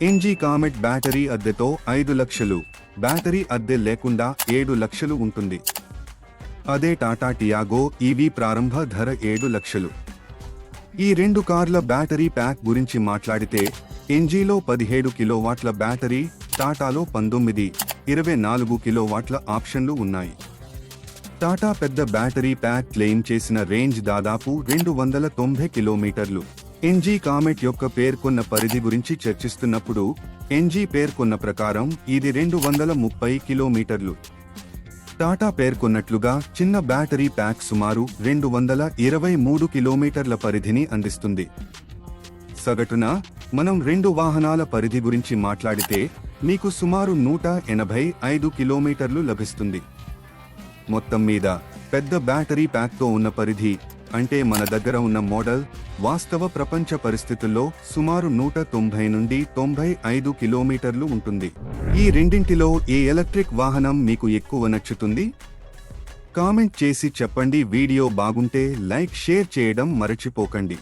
NG comet battery అద్దెతో 5 లక్షలు, battery అద్దె లేకుండా 7 లక్షలు ఉంటుంది. అదే టాటా టియాగో ఈవీ ప్రారంభ ధర 7 లక్షలు. ఈ రెండు కార్ల బ్యాటరీ ప్యాక్ గురించి మాట్లాడితే ఎన్జీలో 17 కిలోవాట్ల బ్యాటరీ, టాటాలో 19, 24 కిలోవాట్ల ఆప్షన్లు ఉన్నాయి. టాటా పెద్ద బ్యాటరీ ప్యాక్ క్లెయిమ్ చేసిన రేంజ్ దాదాపు 290 కిలోమీటర్లు. ఎన్జీ కామెట్ యొక్క పేర్కొన్న పరిధి గురించి చర్చిస్తున్నప్పుడు ఎన్జీ పేర్కొన్న ప్రకారం ఇది 230 కిలోమీటర్లు. టాటా పేర్కొన్నట్లుగా చిన్న బ్యాటరీ ప్యాక్ సుమారు 223 కిలోమీటర్ల పరిధిని అందిస్తుంది. సగటున మనం రెండు వాహనాల పరిధి గురించి మాట్లాడితే మీకు సుమారు 185 కిలోమీటర్లు లభిస్తుంది. మొత్తం మీద పెద్ద బ్యాటరీ ప్యాక్తో ఉన్న పరిధి అంటే మన దగ్గర ఉన్న మోడల్ వాస్తవ ప్రపంచ పరిస్థితుల్లో సుమారు 190 నుండి 95 కిలోమీటర్లు ఉంటుంది. ఈ రెండింటిలో ఏ ఎలక్ట్రిక్ వాహనం మీకు ఎక్కువ నచ్చుతుంది? కామెంట్ చేసి చెప్పండి. వీడియో బాగుంటే లైక్, షేర్ చేయడం మరచిపోకండి.